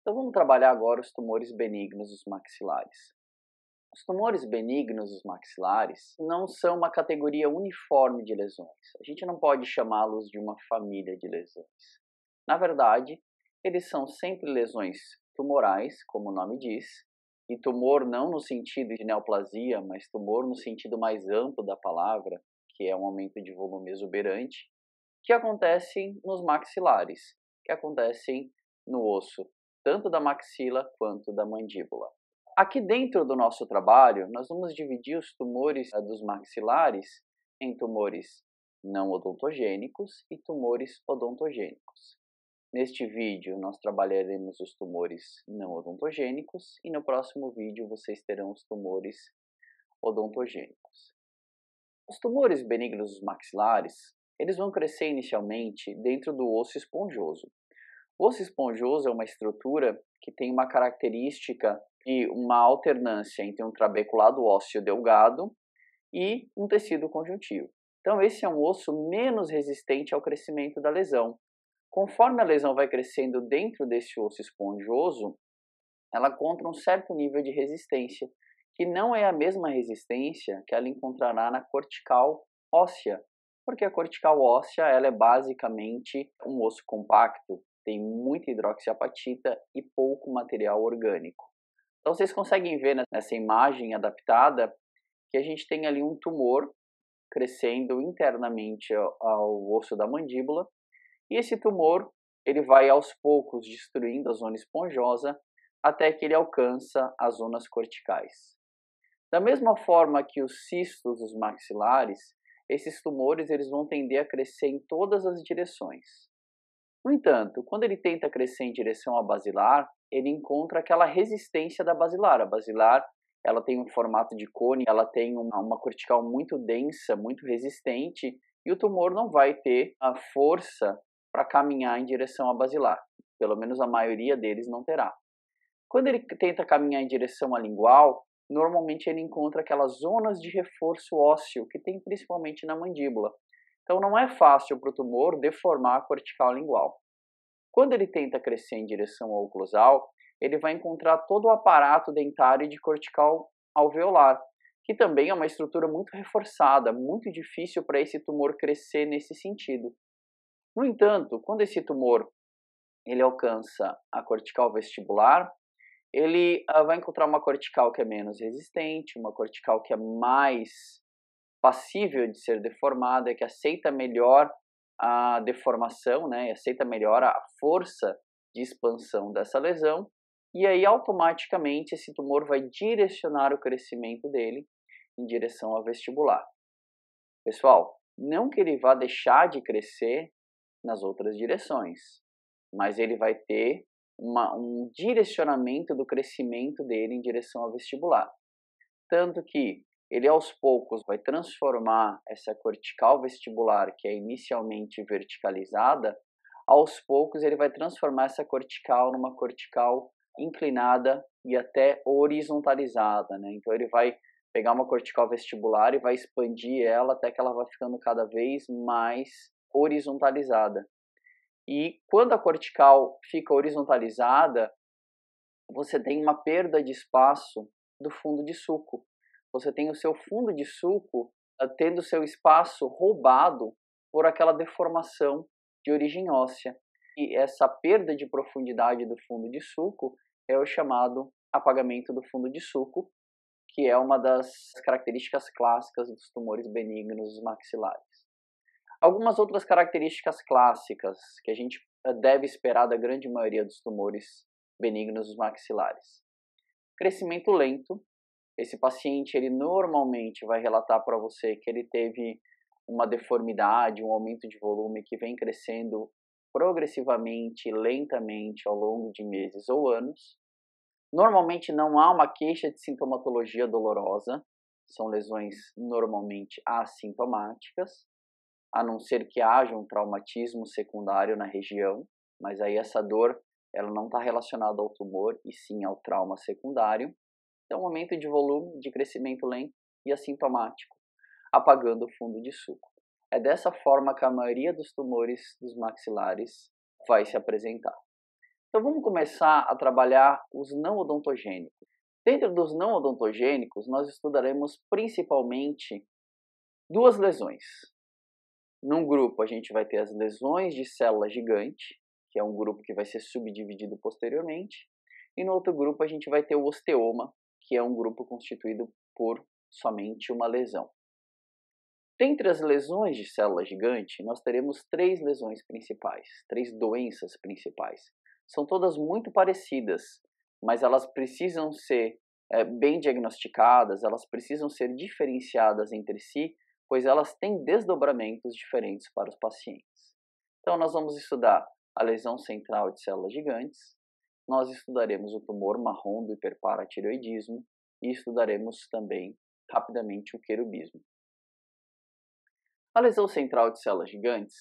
Então vamos trabalhar agora os tumores benignos dos maxilares. Os tumores benignos dos maxilares não são uma categoria uniforme de lesões. A gente não pode chamá-los de uma família de lesões. Na verdade, eles são sempre lesões tumorais, como o nome diz, e tumor não no sentido de neoplasia, mas tumor no sentido mais amplo da palavra, que é um aumento de volume exuberante, que acontecem nos maxilares, que acontecem no osso, tanto da maxila quanto da mandíbula. Aqui dentro do nosso trabalho, nós vamos dividir os tumores dos maxilares em tumores não odontogênicos e tumores odontogênicos. Neste vídeo, nós trabalharemos os tumores não odontogênicos e no próximo vídeo vocês terão os tumores odontogênicos. Os tumores benignos dos maxilares, eles vão crescer inicialmente dentro do osso esponjoso. O osso esponjoso é uma estrutura que tem uma característica de uma alternância entre um trabeculado ósseo delgado e um tecido conjuntivo. Então esse é um osso menos resistente ao crescimento da lesão. Conforme a lesão vai crescendo dentro desse osso esponjoso, ela encontra um certo nível de resistência, que não é a mesma resistência que ela encontrará na cortical óssea, porque a cortical óssea ela é basicamente um osso compacto, tem muita hidroxiapatita e pouco material orgânico. Então vocês conseguem ver nessa imagem adaptada que a gente tem ali um tumor crescendo internamente ao osso da mandíbula, e esse tumor ele vai aos poucos destruindo a zona esponjosa até que ele alcança as zonas corticais. Da mesma forma que os cistos dos maxilares, esses tumores eles vão tender a crescer em todas as direções. No entanto, quando ele tenta crescer em direção à basilar, ele encontra aquela resistência da basilar. A basilar ela tem um formato de cone, ela tem uma cortical muito densa, muito resistente, e o tumor não vai ter a força para caminhar em direção à basilar. Pelo menos a maioria deles não terá. Quando ele tenta caminhar em direção à lingual, normalmente ele encontra aquelas zonas de reforço ósseo que tem principalmente na mandíbula. Então não é fácil para o tumor deformar a cortical lingual. Quando ele tenta crescer em direção ao oclusal, ele vai encontrar todo o aparato dentário de cortical alveolar, que também é uma estrutura muito reforçada, muito difícil para esse tumor crescer nesse sentido. No entanto, quando esse tumor ele alcança a cortical vestibular, ele vai encontrar uma cortical que é menos resistente, uma cortical que é mais passível de ser deformada, que aceita melhor a deformação, né, aceita melhor a força de expansão dessa lesão, e aí automaticamente esse tumor vai direcionar o crescimento dele em direção ao vestibular. Pessoal, não que ele vá deixar de crescer nas outras direções, mas ele vai ter um direcionamento do crescimento dele em direção ao vestibular. Tanto que ele aos poucos vai transformar essa cortical vestibular, que é inicialmente verticalizada, aos poucos ele vai transformar essa cortical numa cortical inclinada e até horizontalizada, né? Então ele vai pegar uma cortical vestibular e vai expandir ela até que ela vai ficando cada vez mais horizontalizada. E quando a cortical fica horizontalizada, você tem uma perda de espaço do fundo de sulco. Você tem o seu fundo de sulco tendo seu espaço roubado por aquela deformação de origem óssea. E essa perda de profundidade do fundo de sulco é o chamado apagamento do fundo de sulco, que é uma das características clássicas dos tumores benignos maxilares. Algumas outras características clássicas que a gente deve esperar da grande maioria dos tumores benignos maxilares. Crescimento lento. Esse paciente ele normalmente vai relatar para você que ele teve uma deformidade, um aumento de volume que vem crescendo progressivamente, lentamente ao longo de meses ou anos. Normalmente não há uma queixa de sintomatologia dolorosa, são lesões normalmente assintomáticas, a não ser que haja um traumatismo secundário na região, mas aí essa dor ela não está relacionada ao tumor e sim ao trauma secundário. Então, um aumento de volume, de crescimento lento e assintomático, apagando o fundo de sulco. É dessa forma que a maioria dos tumores dos maxilares vai se apresentar. Então vamos começar a trabalhar os não odontogênicos. Dentro dos não odontogênicos, nós estudaremos principalmente duas lesões. Num grupo a gente vai ter as lesões de célula gigante, que é um grupo que vai ser subdividido posteriormente, e no outro grupo a gente vai ter o osteoma, que é um grupo constituído por somente uma lesão. Dentre as lesões de célula gigante, nós teremos três lesões principais, três doenças principais. São todas muito parecidas, mas elas precisam ser bem diagnosticadas, elas precisam ser diferenciadas entre si, pois elas têm desdobramentos diferentes para os pacientes. Então nós vamos estudar a lesão central de células gigantes, nós estudaremos o tumor marrom do hiperparatireoidismo e estudaremos também rapidamente o querubismo. A lesão central de células gigantes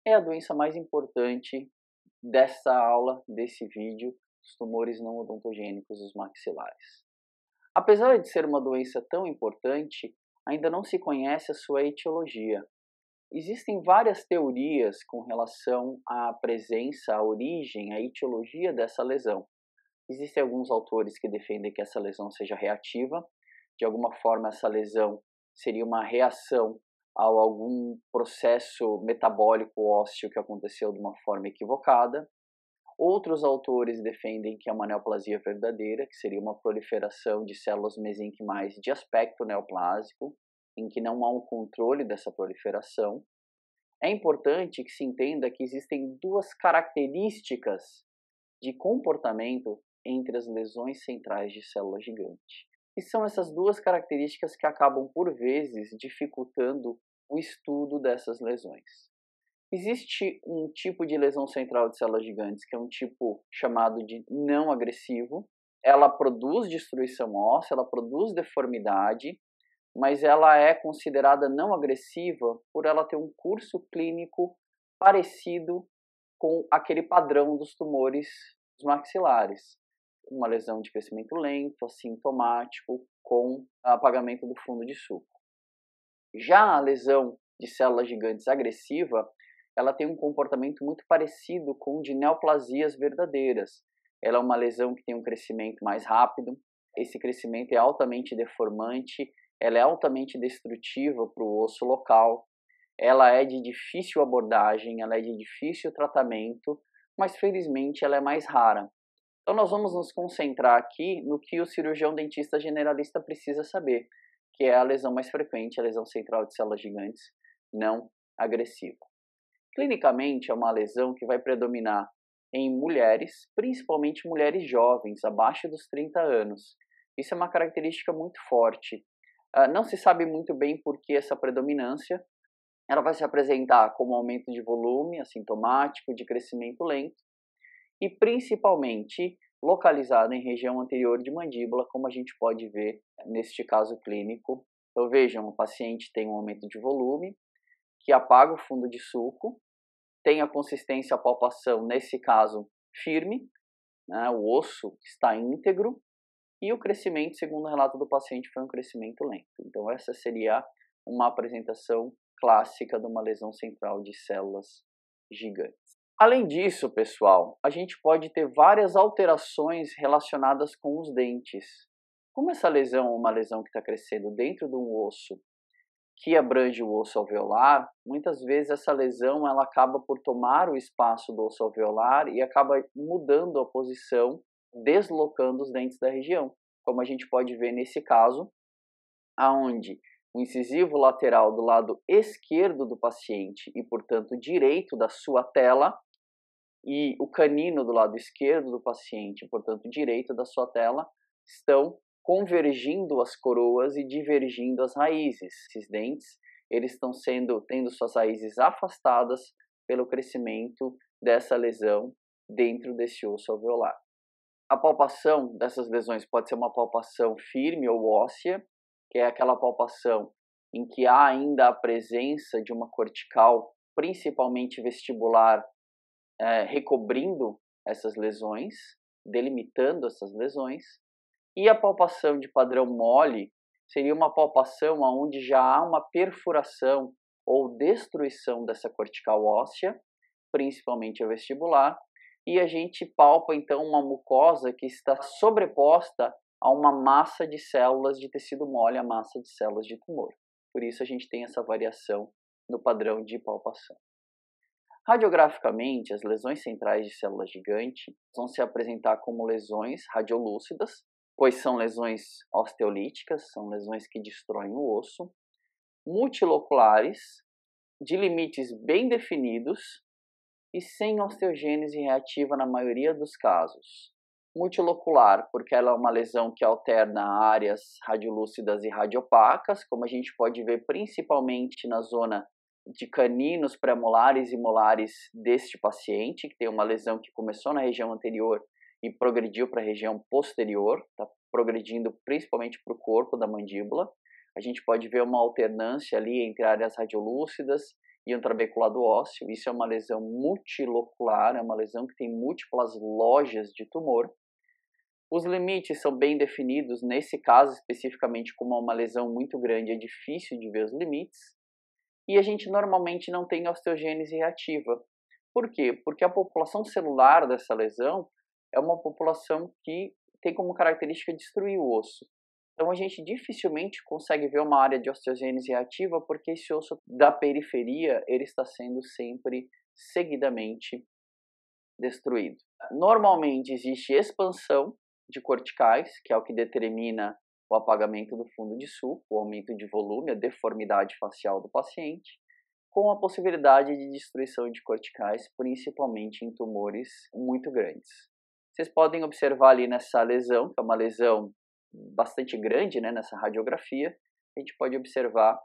é a doença mais importante dessa aula, desse vídeo, dos tumores não odontogênicos dos maxilares. Apesar de ser uma doença tão importante, ainda não se conhece a sua etiologia. Existem várias teorias com relação à presença, à origem, à etiologia dessa lesão. Existem alguns autores que defendem que essa lesão seja reativa, de alguma forma essa lesão seria uma reação a algum processo metabólico ósseo que aconteceu de uma forma equivocada. Outros autores defendem que é uma neoplasia verdadeira, que seria uma proliferação de células mesenquimais de aspecto neoplásico, em que não há um controle dessa proliferação. É importante que se entenda que existem duas características de comportamento entre as lesões centrais de célula gigante. E são essas duas características que acabam, por vezes, dificultando o estudo dessas lesões. Existe um tipo de lesão central de células gigantes, que é um tipo chamado de não agressivo. Ela produz destruição óssea, ela produz deformidade, mas ela é considerada não agressiva por ela ter um curso clínico parecido com aquele padrão dos tumores maxilares. Uma lesão de crescimento lento, assintomático, com apagamento do fundo de suco. Já a lesão de células gigantes agressiva, ela tem um comportamento muito parecido com o de neoplasias verdadeiras. Ela é uma lesão que tem um crescimento mais rápido, esse crescimento é altamente deformante, ela é altamente destrutiva para o osso local, ela é de difícil abordagem, ela é de difícil tratamento, mas felizmente ela é mais rara. Então nós vamos nos concentrar aqui no que o cirurgião dentista generalista precisa saber, que é a lesão mais frequente, a lesão central de células gigantes não agressiva. Clinicamente é uma lesão que vai predominar em mulheres, principalmente mulheres jovens, abaixo dos 30 anos. Isso é uma característica muito forte. Não se sabe muito bem por que essa predominância. Ela vai se apresentar como aumento de volume, assintomático, de crescimento lento, e principalmente localizada em região anterior de mandíbula, como a gente pode ver neste caso clínico. Então vejam, o paciente tem um aumento de volume, que apaga o fundo de suco, tem a consistência, a palpação, nesse caso, firme, né, o osso está íntegro, e o crescimento, segundo o relato do paciente, foi um crescimento lento. Então essa seria uma apresentação clássica de uma lesão central de células gigantes. Além disso, pessoal, a gente pode ter várias alterações relacionadas com os dentes. Como essa lesão é uma lesão que está crescendo dentro de um osso que abrange o osso alveolar, muitas vezes essa lesão ela acaba por tomar o espaço do osso alveolar e acaba mudando a posição, deslocando os dentes da região. Como a gente pode ver nesse caso, aonde o incisivo lateral do lado esquerdo do paciente e, portanto, direito da sua tela, e o canino do lado esquerdo do paciente, portanto, direito da sua tela, estão convergindo as coroas e divergindo as raízes. Esses dentes, eles estão tendo suas raízes afastadas pelo crescimento dessa lesão dentro desse osso alveolar. A palpação dessas lesões pode ser uma palpação firme ou óssea, que é aquela palpação em que há ainda a presença de uma cortical, principalmente vestibular, recobrindo essas lesões, delimitando essas lesões. E a palpação de padrão mole seria uma palpação onde já há uma perfuração ou destruição dessa cortical óssea, principalmente a vestibular, e a gente palpa então uma mucosa que está sobreposta a uma massa de células de tecido mole, a massa de células de tumor. Por isso a gente tem essa variação no padrão de palpação. Radiograficamente, as lesões centrais de célula gigante vão se apresentar como lesões radiolúcidas, pois são lesões osteolíticas, são lesões que destroem o osso, multiloculares, de limites bem definidos e sem osteogênese reativa na maioria dos casos. Multilocular, porque ela é uma lesão que alterna áreas radiolúcidas e radiopacas, como a gente pode ver principalmente na zona de caninos pré-molares e molares deste paciente, que tem uma lesão que começou na região anterior e progrediu para a região posterior, está progredindo principalmente para o corpo da mandíbula. A gente pode ver uma alternância ali entre áreas radiolúcidas e um trabeculado ósseo. Isso é uma lesão multilocular, é uma lesão que tem múltiplas lojas de tumor. Os limites são bem definidos, nesse caso especificamente, como é uma lesão muito grande, é difícil de ver os limites. E a gente normalmente não tem osteogênese reativa. Por quê? Porque a população celular dessa lesão é uma população que tem como característica destruir o osso. Então a gente dificilmente consegue ver uma área de osteogênese reativa porque esse osso da periferia ele está sendo sempre seguidamente destruído. Normalmente existe expansão de corticais, que é o que determina o apagamento do fundo de sulco, o aumento de volume, a deformidade facial do paciente, com a possibilidade de destruição de corticais, principalmente em tumores muito grandes. Vocês podem observar ali nessa lesão, que é uma lesão bastante grande, né, nessa radiografia, a gente pode observar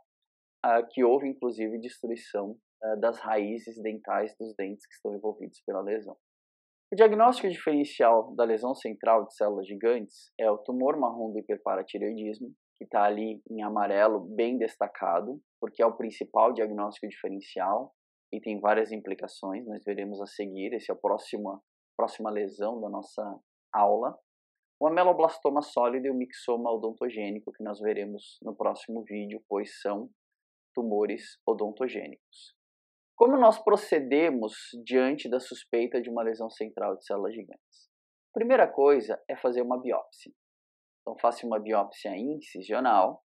que houve inclusive destruição das raízes dentais dos dentes que estão envolvidos pela lesão. O diagnóstico diferencial da lesão central de células gigantes é o tumor marrom do hiperparatireoidismo, que está ali em amarelo bem destacado, porque é o principal diagnóstico diferencial e tem várias implicações, nós veremos a seguir, esse é a próxima lesão da nossa aula. O ameloblastoma sólido e o mixoma odontogênico, que nós veremos no próximo vídeo, pois são tumores odontogênicos. Como nós procedemos diante da suspeita de uma lesão central de células gigantes? Primeira coisa é fazer uma biópsia. Então, faça uma biópsia incisional.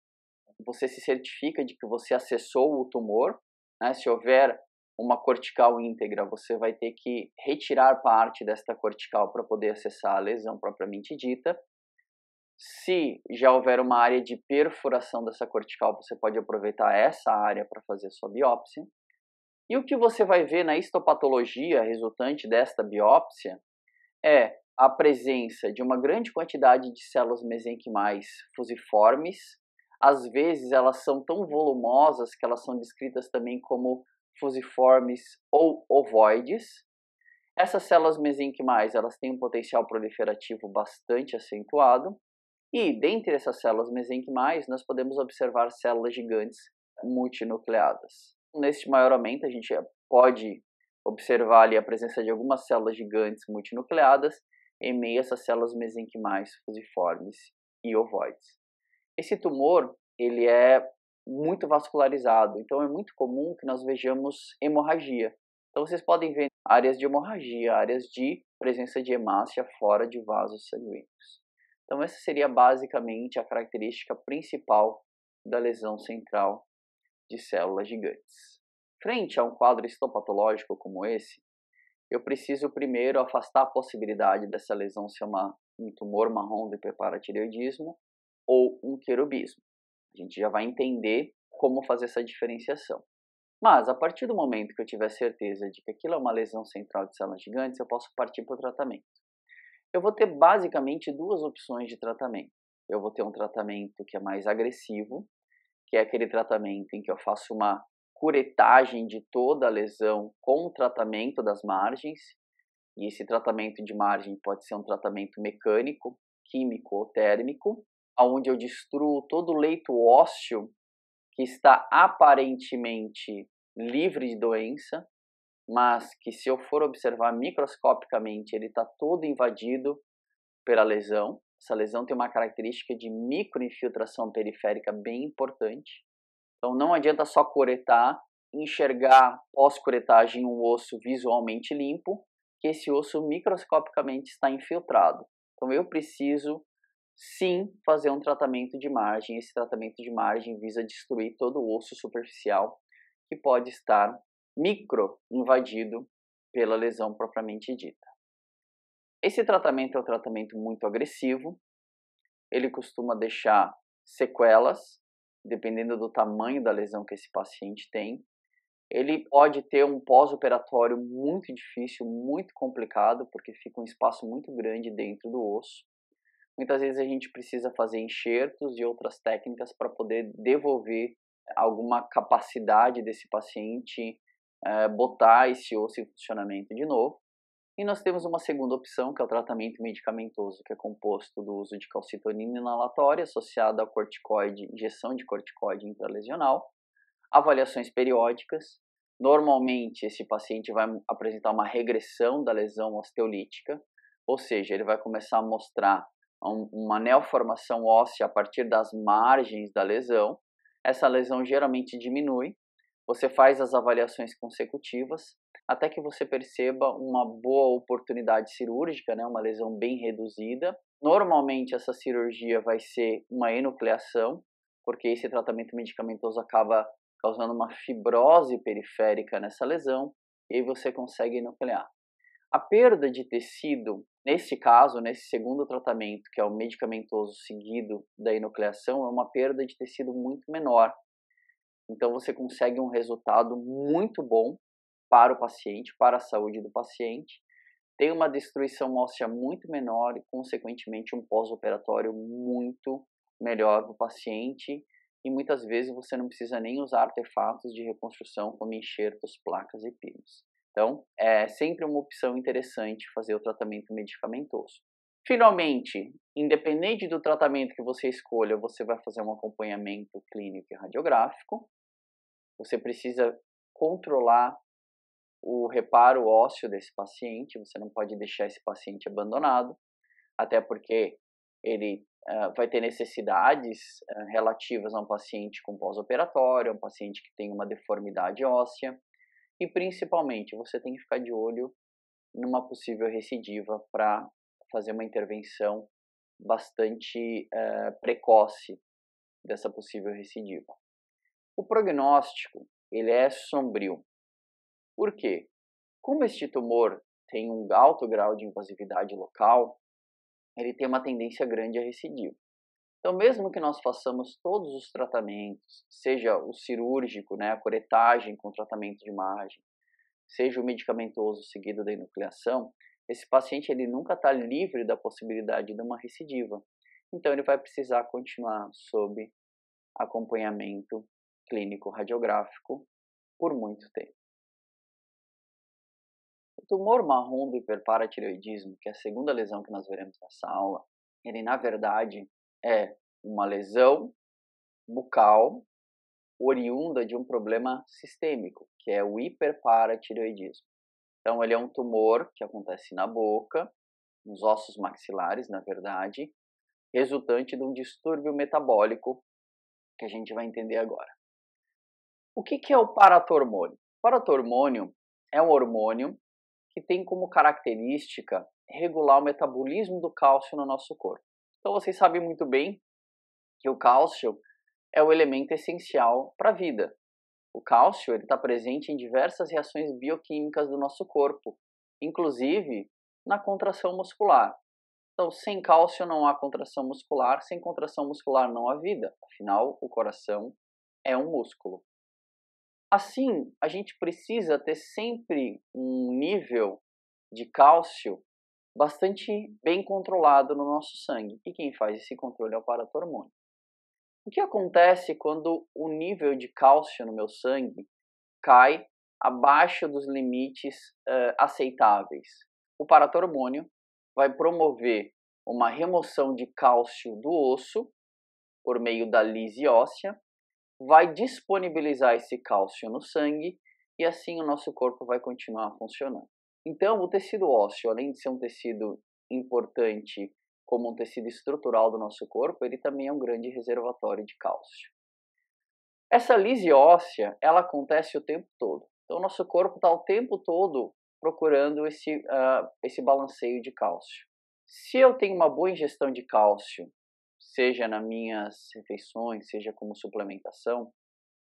Você se certifica de que você acessou o tumor, né? Se houver uma cortical íntegra, você vai ter que retirar parte desta cortical para poder acessar a lesão propriamente dita. Se já houver uma área de perfuração dessa cortical, você pode aproveitar essa área para fazer a sua biópsia. E o que você vai ver na histopatologia resultante desta biópsia é a presença de uma grande quantidade de células mesenquimais fusiformes. Às vezes elas são tão volumosas que elas são descritas também como fusiformes ou ovoides. Essas células mesenquimais elas têm um potencial proliferativo bastante acentuado. E dentre essas células mesenquimais nós podemos observar células gigantes multinucleadas. Neste maior aumento, a gente pode observar ali a presença de algumas células gigantes multinucleadas em meio a essas células mesenquimais fusiformes e ovoides. Esse tumor, ele é muito vascularizado, então é muito comum que nós vejamos hemorragia. Então vocês podem ver áreas de hemorragia, áreas de presença de hemácia fora de vasos sanguíneos. Então essa seria basicamente a característica principal da lesão central de células gigantes. Frente a um quadro histopatológico como esse, eu preciso primeiro afastar a possibilidade dessa lesão ser um tumor marrom do hiperparatireoidismo ou um querubismo. A gente já vai entender como fazer essa diferenciação. Mas, a partir do momento que eu tiver certeza de que aquilo é uma lesão central de células gigantes, eu posso partir para o tratamento. Eu vou ter basicamente duas opções de tratamento. Eu vou ter um tratamento que é mais agressivo, que é aquele tratamento em que eu faço uma curetagem de toda a lesão com o tratamento das margens. E esse tratamento de margem pode ser um tratamento mecânico, químico ou térmico, onde eu destruo todo o leito ósseo que está aparentemente livre de doença, mas que se eu for observar microscopicamente ele está todo invadido pela lesão. Essa lesão tem uma característica de microinfiltração periférica bem importante. Então não adianta só curetar, enxergar pós-curetagem um osso visualmente limpo, que esse osso microscopicamente está infiltrado. Então eu preciso sim fazer um tratamento de margem. Esse tratamento de margem visa destruir todo o osso superficial que pode estar micro invadido pela lesão propriamente dita. Esse tratamento é um tratamento muito agressivo, ele costuma deixar sequelas, dependendo do tamanho da lesão que esse paciente tem. Ele pode ter um pós-operatório muito difícil, muito complicado, porque fica um espaço muito grande dentro do osso. Muitas vezes a gente precisa fazer enxertos e outras técnicas para poder devolver alguma capacidade desse paciente, botar esse osso em funcionamento de novo. E nós temos uma segunda opção, que é o tratamento medicamentoso, que é composto do uso de calcitonina inalatória associada a corticoide, injeção de corticoide intralesional, avaliações periódicas. Normalmente esse paciente vai apresentar uma regressão da lesão osteolítica, ou seja, ele vai começar a mostrar uma neoformação óssea a partir das margens da lesão. Essa lesão geralmente diminui, você faz as avaliações consecutivas, até que você perceba uma boa oportunidade cirúrgica, né, uma lesão bem reduzida. Normalmente essa cirurgia vai ser uma enucleação, porque esse tratamento medicamentoso acaba causando uma fibrose periférica nessa lesão, e aí você consegue enuclear. A perda de tecido, nesse caso, nesse segundo tratamento, que é o medicamentoso seguido da enucleação, é uma perda de tecido muito menor. Então você consegue um resultado muito bom para o paciente, para a saúde do paciente, tem uma destruição óssea muito menor e, consequentemente, um pós-operatório muito melhor para o paciente, e muitas vezes você não precisa nem usar artefatos de reconstrução como enxertos, placas e pinos. Então, é sempre uma opção interessante fazer o tratamento medicamentoso. Finalmente, independente do tratamento que você escolha, você vai fazer um acompanhamento clínico e radiográfico. Você precisa controlar o reparo ósseo desse paciente, você não pode deixar esse paciente abandonado, até porque ele vai ter necessidades relativas a um paciente com pós-operatório, a um paciente que tem uma deformidade óssea, e principalmente você tem que ficar de olho numa possível recidiva para fazer uma intervenção bastante precoce dessa possível recidiva. O prognóstico, ele é sombrio. Por quê? Como este tumor tem um alto grau de invasividade local, ele tem uma tendência grande a recidiva. Então, mesmo que nós façamos todos os tratamentos, seja o cirúrgico, né, a curetagem com tratamento de margem, seja o medicamentoso seguido da enucleação, esse paciente ele nunca está livre da possibilidade de uma recidiva. Então, ele vai precisar continuar sob acompanhamento clínico radiográfico por muito tempo. O tumor marrom do hiperparatireoidismo, que é a segunda lesão que nós veremos nessa aula, ele na verdade é uma lesão bucal oriunda de um problema sistêmico, que é o hiperparatireoidismo. Então ele é um tumor que acontece na boca, nos ossos maxilares, na verdade, resultante de um distúrbio metabólico que a gente vai entender agora. O que é o paratormônio? O paratormônio é um hormônio que tem como característica regular o metabolismo do cálcio no nosso corpo. Então vocês sabem muito bem que o cálcio é o elemento essencial para a vida. O cálcio está presente em diversas reações bioquímicas do nosso corpo, inclusive na contração muscular. Então, sem cálcio não há contração muscular, sem contração muscular não há vida. Afinal, o coração é um músculo. Assim, a gente precisa ter sempre um nível de cálcio bastante bem controlado no nosso sangue. E quem faz esse controle é o paratormônio. O que acontece quando o nível de cálcio no meu sangue cai abaixo dos limites aceitáveis? O paratormônio vai promover uma remoção de cálcio do osso por meio da lise óssea, vai disponibilizar esse cálcio no sangue e assim o nosso corpo vai continuar funcionando. Então, o tecido ósseo, além de ser um tecido importante como um tecido estrutural do nosso corpo, ele também é um grande reservatório de cálcio. Essa lise óssea, ela acontece o tempo todo. Então, o nosso corpo está o tempo todo procurando esse balanceio de cálcio. Se eu tenho uma boa ingestão de cálcio, seja nas minhas refeições, seja como suplementação,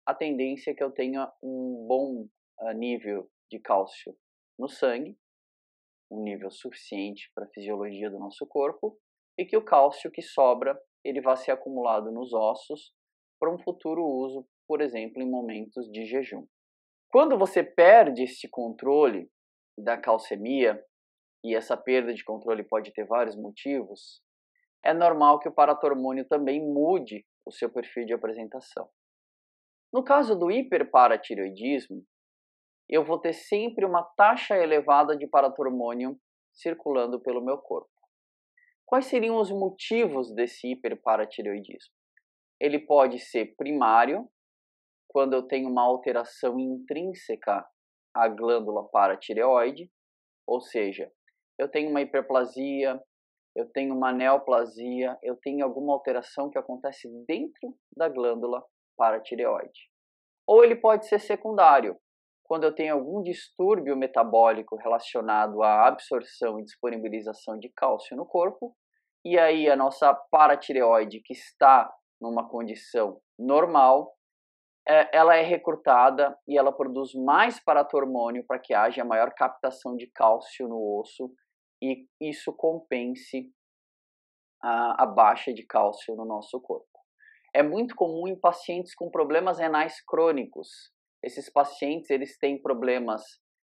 a tendência é que eu tenha um bom nível de cálcio no sangue, um nível suficiente para a fisiologia do nosso corpo, e que o cálcio que sobra ele vai ser acumulado nos ossos para um futuro uso, por exemplo, em momentos de jejum. Quando você perde esse controle da calcemia, e essa perda de controle pode ter vários motivos, é normal que o paratormônio também mude o seu perfil de apresentação. No caso do hiperparatireoidismo, eu vou ter sempre uma taxa elevada de paratormônio circulando pelo meu corpo. Quais seriam os motivos desse hiperparatireoidismo? Ele pode ser primário, quando eu tenho uma alteração intrínseca à glândula paratireoide, ou seja, eu tenho uma hiperplasia, eu tenho uma neoplasia, eu tenho alguma alteração que acontece dentro da glândula paratireoide. Ou ele pode ser secundário, quando eu tenho algum distúrbio metabólico relacionado à absorção e disponibilização de cálcio no corpo, e aí a nossa paratireoide, que está numa condição normal, ela é recrutada e ela produz mais paratormônio para que haja maior captação de cálcio no osso e isso compense a baixa de cálcio no nosso corpo. É muito comum em pacientes com problemas renais crônicos. Esses pacientes eles têm problemas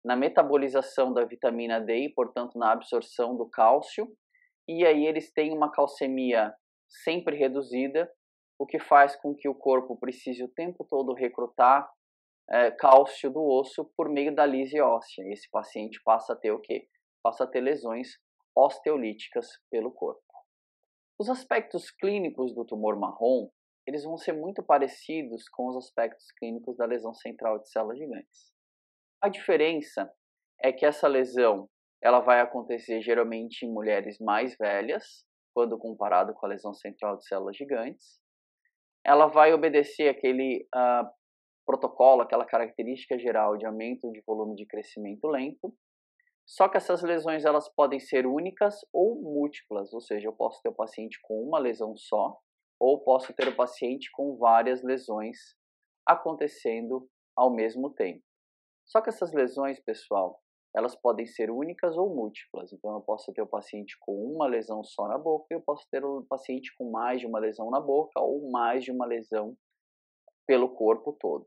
na metabolização da vitamina D e, portanto, na absorção do cálcio, e aí eles têm uma calcemia sempre reduzida, o que faz com que o corpo precise o tempo todo recrutar cálcio do osso por meio da lise óssea. Esse paciente passa a ter o quê? Passa a ter lesões osteolíticas pelo corpo. Os aspectos clínicos do tumor marrom, eles vão ser muito parecidos com os aspectos clínicos da lesão central de células gigantes. A diferença é que essa lesão ela vai acontecer geralmente em mulheres mais velhas, quando comparado com a lesão central de células gigantes. Ela vai obedecer aquele protocolo, aquela característica geral de aumento de volume de crescimento lento. Só que essas lesões elas podem ser únicas ou múltiplas, ou seja, eu posso ter o paciente com uma lesão só, ou posso ter o paciente com várias lesões acontecendo ao mesmo tempo. Só que essas lesões, pessoal, elas podem ser únicas ou múltiplas. Então, eu posso ter o paciente com uma lesão só na boca e eu posso ter o paciente com mais de uma lesão na boca ou mais de uma lesão pelo corpo todo.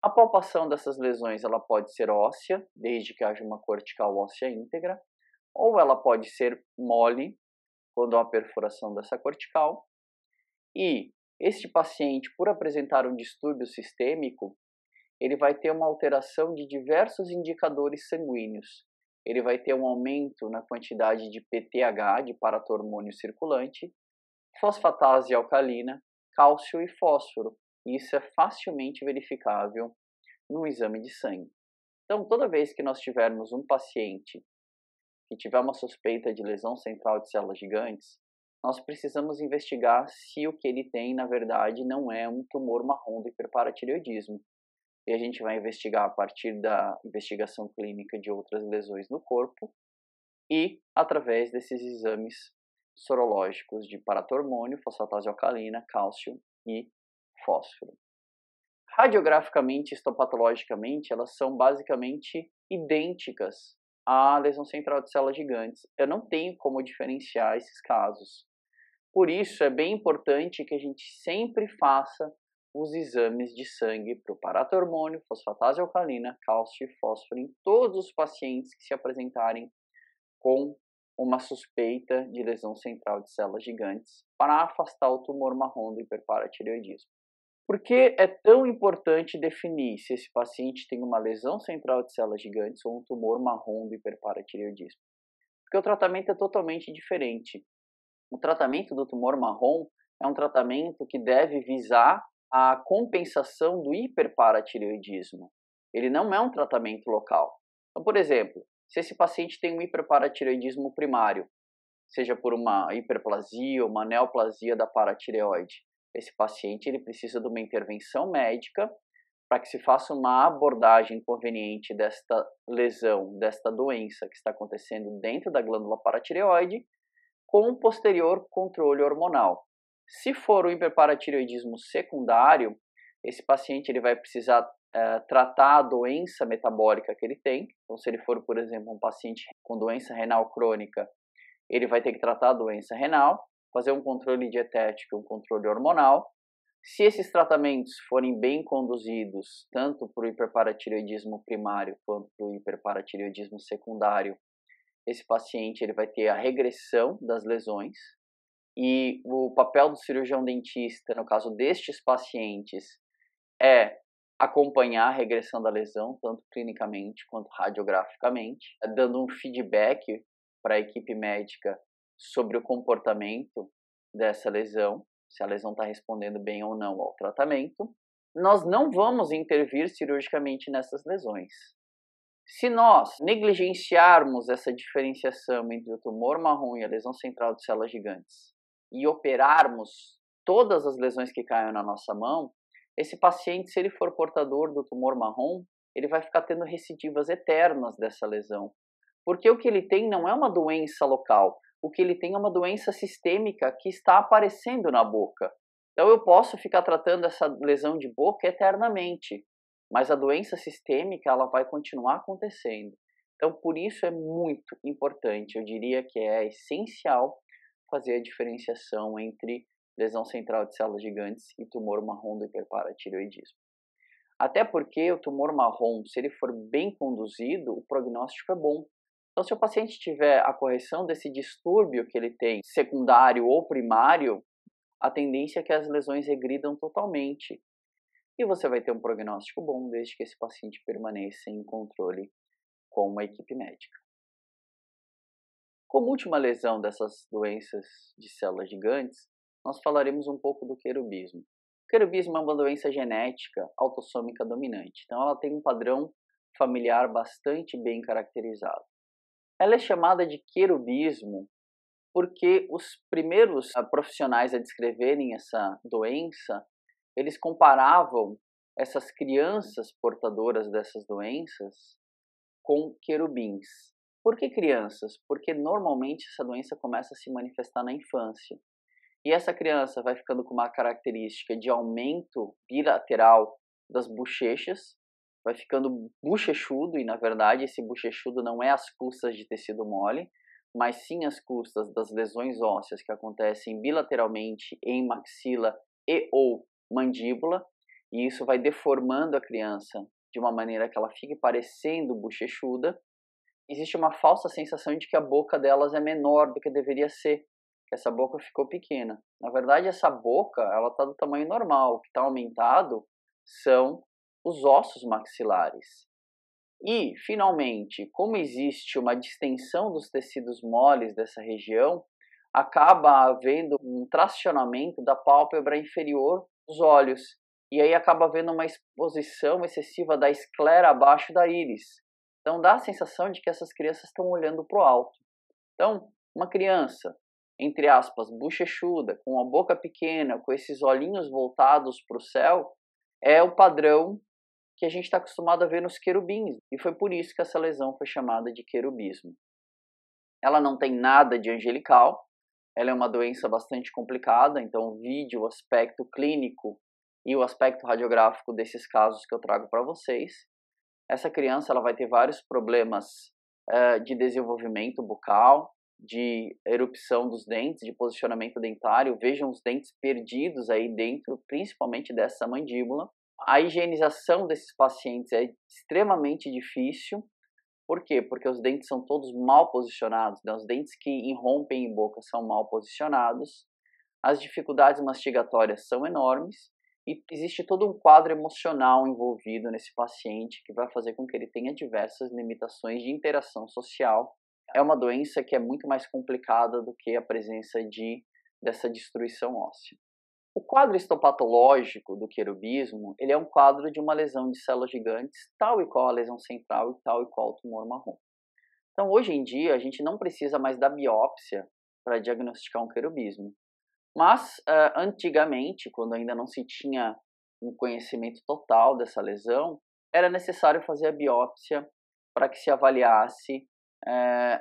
A palpação dessas lesões ela pode ser óssea, desde que haja uma cortical óssea íntegra, ou ela pode ser mole, quando há perfuração dessa cortical. E este paciente, por apresentar um distúrbio sistêmico, ele vai ter uma alteração de diversos indicadores sanguíneos. Ele vai ter um aumento na quantidade de PTH, de paratormônio circulante, fosfatase alcalina, cálcio e fósforo. Isso é facilmente verificável no exame de sangue. Então, toda vez que nós tivermos um paciente que tiver uma suspeita de lesão central de células gigantes, nós precisamos investigar se o que ele tem, na verdade, não é um tumor marrom do hiperparatireoidismo. E a gente vai investigar a partir da investigação clínica de outras lesões no corpo e através desses exames sorológicos de paratormônio, fosfatase alcalina, cálcio e fósforo. Radiograficamente, histopatologicamente, elas são basicamente idênticas à lesão central de células gigantes. Eu não tenho como diferenciar esses casos. Por isso, é bem importante que a gente sempre faça os exames de sangue para o paratormônio, fosfatase alcalina, cálcio e fósforo em todos os pacientes que se apresentarem com uma suspeita de lesão central de células gigantes para afastar o tumor marrom do hiperparatireoidismo. Por que é tão importante definir se esse paciente tem uma lesão central de células gigantes ou um tumor marrom do hiperparatireoidismo? Porque o tratamento é totalmente diferente. O tratamento do tumor marrom é um tratamento que deve visar a compensação do hiperparatireoidismo. Ele não é um tratamento local. Então, por exemplo, se esse paciente tem um hiperparatireoidismo primário, seja por uma hiperplasia ou uma neoplasia da paratireoide, esse paciente ele precisa de uma intervenção médica para que se faça uma abordagem conveniente desta lesão, desta doença que está acontecendo dentro da glândula paratireoide, com posterior controle hormonal. Se for o hiperparatireoidismo secundário, esse paciente ele vai precisar tratar a doença metabólica que ele tem. Então, se ele for, por exemplo, um paciente com doença renal crônica, ele vai ter que tratar a doença renal, fazer um controle dietético, um controle hormonal. Se esses tratamentos forem bem conduzidos, tanto para o hiperparatireoidismo primário quanto para o hiperparatireoidismo secundário, esse paciente ele vai ter a regressão das lesões, e o papel do cirurgião dentista, no caso destes pacientes, é acompanhar a regressão da lesão, tanto clinicamente quanto radiograficamente, dando um feedback para a equipe médica sobre o comportamento dessa lesão, se a lesão está respondendo bem ou não ao tratamento. Nós não vamos intervir cirurgicamente nessas lesões. Se nós negligenciarmos essa diferenciação entre o tumor marrom e a lesão central de células gigantes e operarmos todas as lesões que caem na nossa mão, esse paciente, se ele for portador do tumor marrom, ele vai ficar tendo recidivas eternas dessa lesão. Porque o que ele tem não é uma doença local, o que ele tem é uma doença sistêmica que está aparecendo na boca. Então eu posso ficar tratando essa lesão de boca eternamente, mas a doença sistêmica ela vai continuar acontecendo. Então por isso é muito importante, eu diria que é essencial fazer a diferenciação entre lesão central de células gigantes e tumor marrom do hiperparatireoidismo. Até porque o tumor marrom, se ele for bem conduzido, o prognóstico é bom. Então, se o paciente tiver a correção desse distúrbio que ele tem, secundário ou primário, a tendência é que as lesões regridam totalmente. E você vai ter um prognóstico bom, desde que esse paciente permaneça em controle com uma equipe médica. Como última lesão dessas doenças de células gigantes, nós falaremos um pouco do querubismo. O querubismo é uma doença genética autossômica dominante, então ela tem um padrão familiar bastante bem caracterizado. Ela é chamada de querubismo porque os primeiros profissionais a descreverem essa doença, eles comparavam essas crianças portadoras dessas doenças com querubins. Por que crianças? Porque normalmente essa doença começa a se manifestar na infância. E essa criança vai ficando com uma característica de aumento bilateral das bochechas, vai ficando bochechudo, e na verdade esse bochechudo não é às custas de tecido mole, mas sim às custas das lesões ósseas que acontecem bilateralmente em maxila e ou mandíbula, e isso vai deformando a criança de uma maneira que ela fique parecendo bochechuda. Existe uma falsa sensação de que a boca delas é menor do que deveria ser, que essa boca ficou pequena. Na verdade, essa boca ela está do tamanho normal. O que está aumentado são os ossos maxilares. E, finalmente, como existe uma distensão dos tecidos moles dessa região, acaba havendo um tracionamento da pálpebra inferior dos olhos. E aí acaba havendo uma exposição excessiva da esclera abaixo da íris. Então dá a sensação de que essas crianças estão olhando para o alto. Então, uma criança, entre aspas, bochechuda, com a boca pequena, com esses olhinhos voltados para o céu, é o padrão que a gente está acostumado a ver nos querubins. E foi por isso que essa lesão foi chamada de querubismo. Ela não tem nada de angelical, ela é uma doença bastante complicada, então vide o aspecto clínico e o aspecto radiográfico desses casos que eu trago para vocês. Essa criança ela vai ter vários problemas de desenvolvimento bucal, de erupção dos dentes, de posicionamento dentário. Vejam os dentes perdidos aí dentro, principalmente dessa mandíbula. A higienização desses pacientes é extremamente difícil. Por quê? Porque os dentes são todos mal posicionados, né? Os dentes que irrompem em boca são mal posicionados. As dificuldades mastigatórias são enormes. E existe todo um quadro emocional envolvido nesse paciente que vai fazer com que ele tenha diversas limitações de interação social. É uma doença que é muito mais complicada do que a presença dessa destruição óssea. O quadro histopatológico do querubismo, ele é um quadro de uma lesão de células gigantes, tal e qual a lesão central e tal e qual o tumor marrom. Então, hoje em dia, a gente não precisa mais da biópsia para diagnosticar um querubismo. Mas, antigamente, quando ainda não se tinha um conhecimento total dessa lesão, era necessário fazer a biópsia para que se avaliasse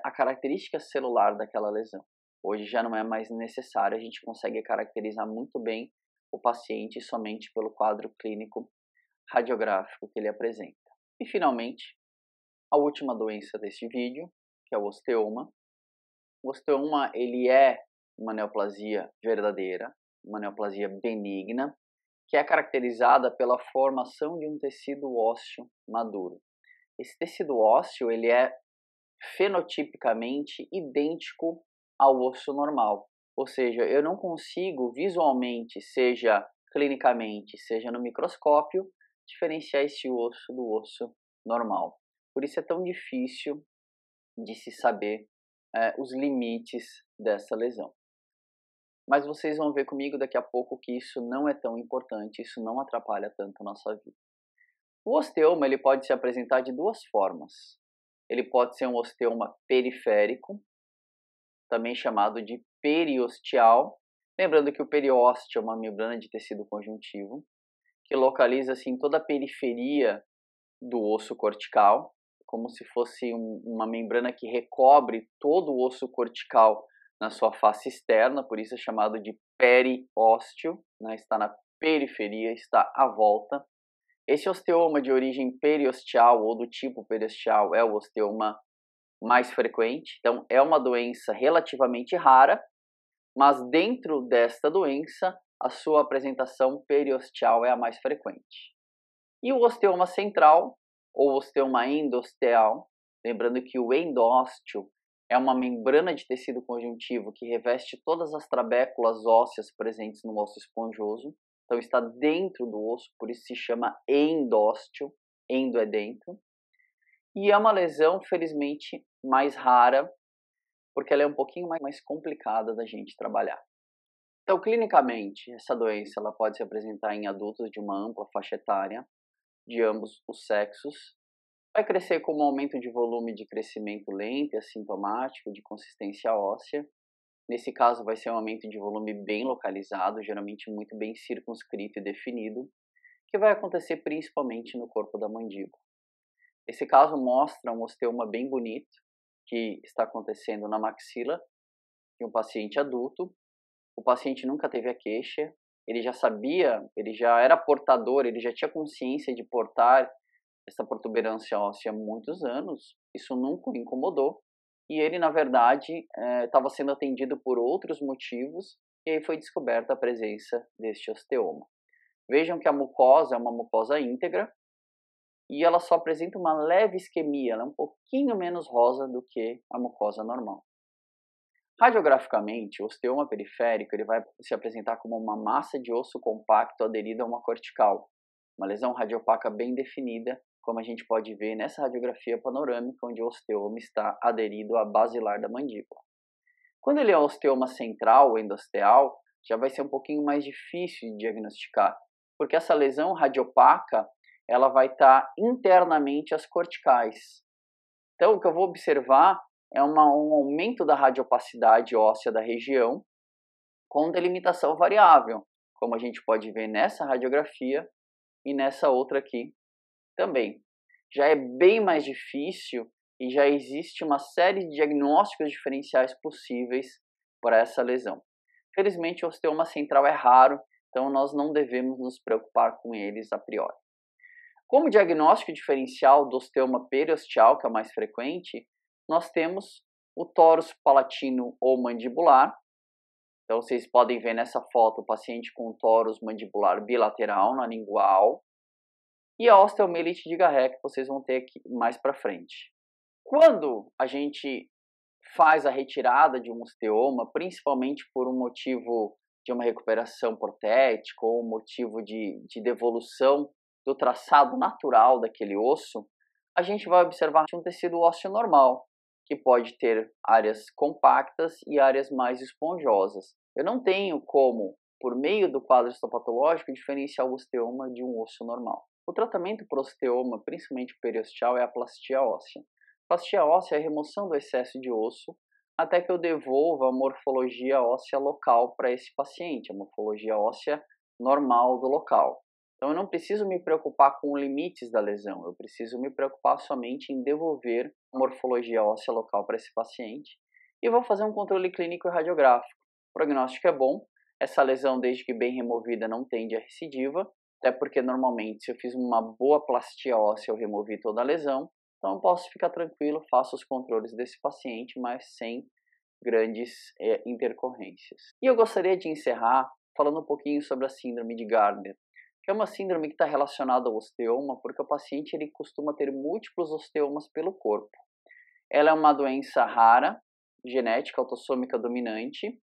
a característica celular daquela lesão. Hoje já não é mais necessário, a gente consegue caracterizar muito bem o paciente somente pelo quadro clínico radiográfico que ele apresenta. E finalmente, a última doença deste vídeo, que é o osteoma. O osteoma ele é uma neoplasia verdadeira, uma neoplasia benigna, que é caracterizada pela formação de um tecido ósseo maduro. Esse tecido ósseo ele é fenotipicamente idêntico ao osso normal, ou seja, eu não consigo visualmente, seja clinicamente, seja no microscópio, diferenciar esse osso do osso normal. Por isso é tão difícil de se saber os limites dessa lesão. Mas vocês vão ver comigo daqui a pouco que isso não é tão importante, isso não atrapalha tanto a nossa vida. O osteoma ele pode se apresentar de duas formas. Ele pode ser um osteoma periférico, também chamado de periosteal. Lembrando que o periósteo é uma membrana de tecido conjuntivo, que localiza assim, toda a periferia do osso cortical, como se fosse uma membrana que recobre todo o osso cortical na sua face externa, por isso é chamado de periósteo, né? Está na periferia, está à volta. Esse osteoma de origem periosteal ou do tipo periosteal é o osteoma mais frequente, então é uma doença relativamente rara, mas dentro desta doença a sua apresentação periosteal é a mais frequente. E o osteoma central, ou osteoma endosteal, lembrando que o endósteo é uma membrana de tecido conjuntivo que reveste todas as trabéculas ósseas presentes no osso esponjoso, então está dentro do osso, por isso se chama endósteo, endo é dentro. E é uma lesão, felizmente, mais rara, porque ela é um pouquinho mais complicada da gente trabalhar. Então, clinicamente, essa doença ela pode se apresentar em adultos de uma ampla faixa etária, de ambos os sexos. Vai crescer com um aumento de volume de crescimento lento e assintomático, de consistência óssea. Nesse caso, vai ser um aumento de volume bem localizado, geralmente muito bem circunscrito e definido, que vai acontecer principalmente no corpo da mandíbula. Esse caso mostra um osteoma bem bonito, que está acontecendo na maxila de um paciente adulto. O paciente nunca teve a queixa, ele já sabia, ele já era portador, ele já tinha consciência de portar essa protuberância óssea há muitos anos, isso nunca o incomodou, e ele, na verdade, estava sendo atendido por outros motivos, e aí foi descoberta a presença deste osteoma. Vejam que a mucosa é uma mucosa íntegra, e ela só apresenta uma leve isquemia, ela é um pouquinho menos rosa do que a mucosa normal. Radiograficamente, o osteoma periférico ele vai se apresentar como uma massa de osso compacto aderida a uma cortical, uma lesão radiopaca bem definida, como a gente pode ver nessa radiografia panorâmica, onde o osteoma está aderido à basilar da mandíbula. Quando ele é osteoma central ou endosteal, já vai ser um pouquinho mais difícil de diagnosticar, porque essa lesão radiopaca ela vai estar internamente às corticais. Então, o que eu vou observar é um aumento da radiopacidade óssea da região com delimitação variável, como a gente pode ver nessa radiografia e nessa outra aqui também. Já é bem mais difícil e já existe uma série de diagnósticos diferenciais possíveis para essa lesão. Felizmente, o osteoma central é raro, então nós não devemos nos preocupar com eles a priori. Como diagnóstico diferencial do osteoma periosteal, que é o mais frequente, nós temos o tórus palatino ou mandibular. Então, vocês podem ver nessa foto o paciente com tórus mandibular bilateral na lingual. E a osteomielite de Garré, que vocês vão ter aqui mais para frente. Quando a gente faz a retirada de um osteoma, principalmente por um motivo de uma recuperação protética ou um motivo de devolução do traçado natural daquele osso, a gente vai observar um tecido ósseo normal, que pode ter áreas compactas e áreas mais esponjosas. Eu não tenho como, por meio do quadro histopatológico, diferenciar o osteoma de um osso normal. O tratamento para o osteoma, principalmente periosteal, é a plastia óssea. A plastia óssea é a remoção do excesso de osso até que eu devolva a morfologia óssea local para esse paciente, a morfologia óssea normal do local. Então eu não preciso me preocupar com limites da lesão, eu preciso me preocupar somente em devolver a morfologia óssea local para esse paciente e vou fazer um controle clínico e radiográfico. O prognóstico é bom, essa lesão, desde que bem removida, não tende a recidiva, até porque normalmente se eu fiz uma boa plastia óssea eu removi toda a lesão, então eu posso ficar tranquilo, faço os controles desse paciente, mas sem grandes intercorrências. E eu gostaria de encerrar falando um pouquinho sobre a síndrome de Gardner, que é uma síndrome que está relacionada ao osteoma, porque o paciente ele costuma ter múltiplos osteomas pelo corpo. Ela é uma doença rara, genética, autossômica dominante.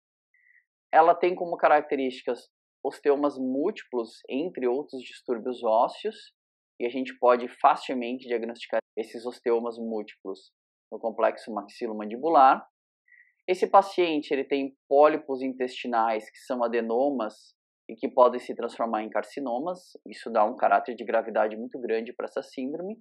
Ela tem como características osteomas múltiplos, entre outros distúrbios ósseos, e a gente pode facilmente diagnosticar esses osteomas múltiplos no complexo maxilomandibular. Esse paciente ele tem pólipos intestinais, que são adenomas, e que podem se transformar em carcinomas. Isso dá um caráter de gravidade muito grande para essa síndrome.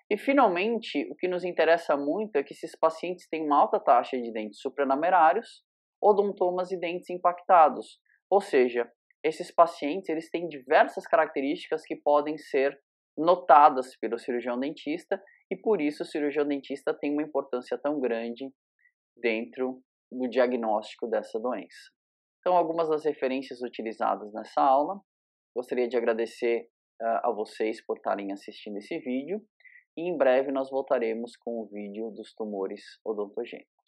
E, finalmente, o que nos interessa muito é que esses pacientes têm uma alta taxa de dentes supranamerários, odontomas e dentes impactados. Ou seja, esses pacientes eles têm diversas características que podem ser notadas pelo cirurgião dentista e, por isso, o cirurgião dentista tem uma importância tão grande dentro do diagnóstico dessa doença. Então, algumas das referências utilizadas nessa aula. Gostaria de agradecer a vocês por estarem assistindo esse vídeo e em breve nós voltaremos com o vídeo dos tumores odontogênicos.